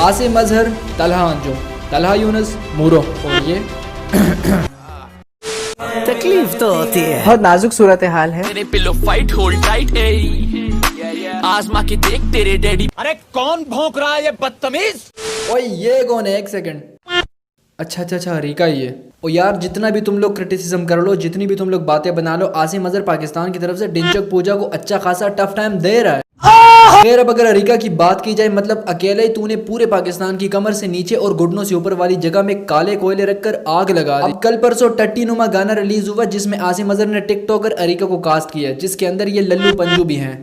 आसिम अजहर, तलहा अंजुम, तलहा यूनुस, मूरो। और ये तकलीफ तो होती है, बहुत नाजुक सूरत हाल है। तेरे पिलो फाइट होल्ड टाइट आजमा के देख तेरे डैडी। अरे कौन भौंक रहा है ये बदतमीज? ओए ये कौन है? एक सेकंड। अच्छा हरीका ही है। ओ यार, जितना भी तुम लोग क्रिटिसिज्म कर लो, जितनी भी तुम लोग बातें बना लो, आसिम अजहर पाकिस्तान की तरफ से डिंचक पूजा को अच्छा खासा टफ टाइम दे रहा है। खैर, अब अगर अरीका की बात की जाए, मतलब अकेले ही तूने पूरे पाकिस्तान की कमर से नीचे और घुटनों से ऊपर वाली जगह में काले कोयले रखकर आग लगा दी। अब कल परसों टट्टी नुमा गाना रिलीज हुआ जिसमें आसिम अजहर ने टिकटॉकर अरीका को कास्ट किया, जिसके अंदर ये लल्लू पंजू भी हैं।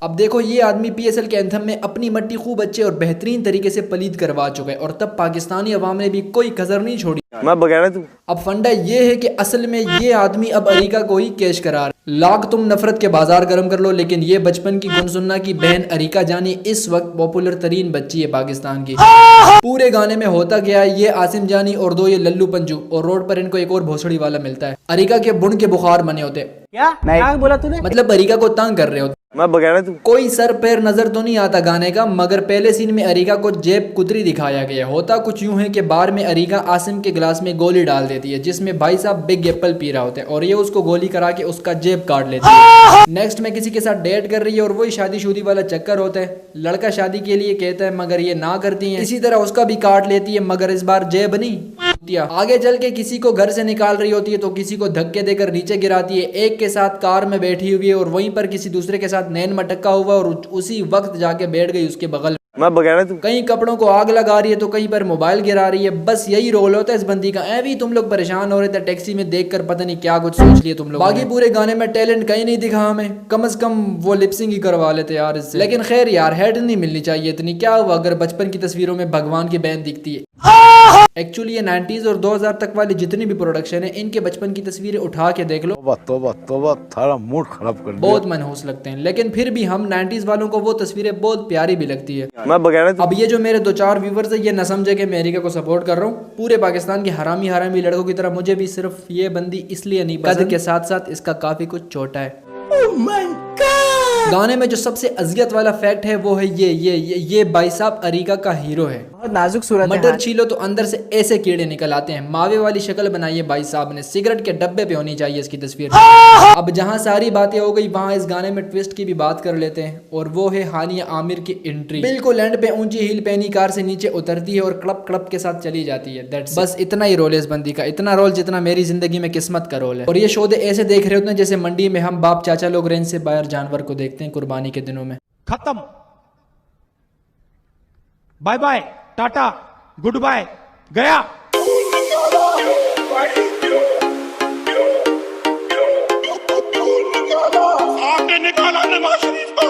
अब देखो, ये आदमी पीएसएल के एंथम में अपनी मट्टी खूब अच्छे और बेहतरीन तरीके से पलीद करवा चुका है और तब पाकिस्तानी अवाम ने भी कोई कसर नहीं छोड़ी। मैं बगैर तू। अब फंडा ये है कि असल में ये आदमी अब अरीका को ही कैश करा रहा है। लाख तुम नफरत के बाजार गर्म कर लो, लेकिन ये बचपन की गुनसुन्ना की बहन अरीका जानी इस वक्त पॉपुलर तरीन बच्ची है पाकिस्तान की। पूरे गाने में होता क्या है, ये आसिम जानी और दो ये लल्लू पंजू, और रोड पर इनको एक और भोसड़ी वाला मिलता है। अरीका के बुन के बुखार बने होते। क्या बोला तूने? मतलब अरीका को तंग कर रहे होते। मैं बगैर तू। कोई सर पैर नजर तो नहीं आता गाने का, मगर पहले सीन में अरीका को जेब कुतरी दिखाया गया। होता कुछ यूं है कि बार में अरीका आसिम के गिलास में गोली डाल देती है, जिसमें भाई साहब बिग एप्पल पी रहा होता है और ये उसको गोली करा के उसका जेब काट लेती है। नेक्स्ट में किसी के साथ डेट कर रही है और वही शादीशुदी वाला चक्कर होता है। लड़का शादी के लिए कहता है मगर ये ना करती है, इसी तरह उसका भी काट लेती है, मगर इस बार जेब नहीं। आगे चल के किसी को घर से निकाल रही होती है तो किसी को धक्के देकर नीचे गिराती है। एक के साथ कार में बैठी हुई है और वहीं पर किसी दूसरे के साथ नैन मटका हुआ और उसी वक्त जाके बैठ गई उसके बगल। मैं बगैर तू। कहीं कपड़ों को आग लगा रही है तो कहीं पर मोबाइल गिरा रही है। बस यही रोल होता है इस बंदी का। ऐवी तुम लोग परेशान हो रहे थे टैक्सी में देखकर, पता नहीं क्या कुछ सोच लिए तुम लोग। बाकी पूरे गाने में टैलेंट कहीं नहीं दिखा हमें, कम से कम वो लिपसिंग ही करवा लेते यार इससे। लेकिन खैर यार, हेड नहीं मिलनी चाहिए इतनी। क्या हुआ अगर बचपन की तस्वीरों में भगवान की बहन दिखती है। एक्चुअली ये 90s और 2000 तक वाली जितनी भी प्रोडक्शन है, इनके बचपन की तस्वीरें उठा के देख लो, तोबा थारा मूड खराब कर दिया। बहुत मनहूस लगते हैं। लेकिन फिर भी हम 90s वालों को वो तस्वीरें बहुत प्यारी भी लगती है। मैं बगैर तू। अब ये जो मेरे 2-4 व्यूवर्स है, ये न समझे कि मैं अमेरिका को सपोर्ट कर रहा हूँ। पूरे पाकिस्तान के हरामी हरामी लड़कों की तरह मुझे भी सिर्फ ये बंदी इसलिए नहीं पसंद, कद के साथ साथ इसका काफी कुछ छोटा है। गाने में जो सबसे अजियत वाला फैक्ट है वो है ये भाई साहब अरीका का हीरो है। बहुत नाजुक सूरत मटर छीलो तो अंदर से ऐसे कीड़े निकल आते हैं। मावे वाली शक्ल बनाई है भाई साहब ने। सिगरेट के डब्बे पे होनी चाहिए इसकी तस्वीर। अब जहां सारी बातें हो गई, वहां इस गाने में ट्विस्ट की भी बात कर लेते हैं, और वो है हानिया आमिर की एंट्री। बिल्कुल एंड पे ऊंची हील पहनी कार से नीचे उतरती है और क्लब क्लब के साथ चली जाती है। दैट्स बस इतना ही रोल है इस बंदी का, इतना रोल जितना मेरी जिंदगी में किस्मत का रोल है। और ये शोधे ऐसे देख रहे होते हैं जैसे मंडी में हम बाप चाचा लोग रेंज से बाहर जानवर को देखते हैं कुर्बानी के दिनों में। खत्म, bye bye, tata, goodbye, गया। आपने निकाला नवाज शरीफ को।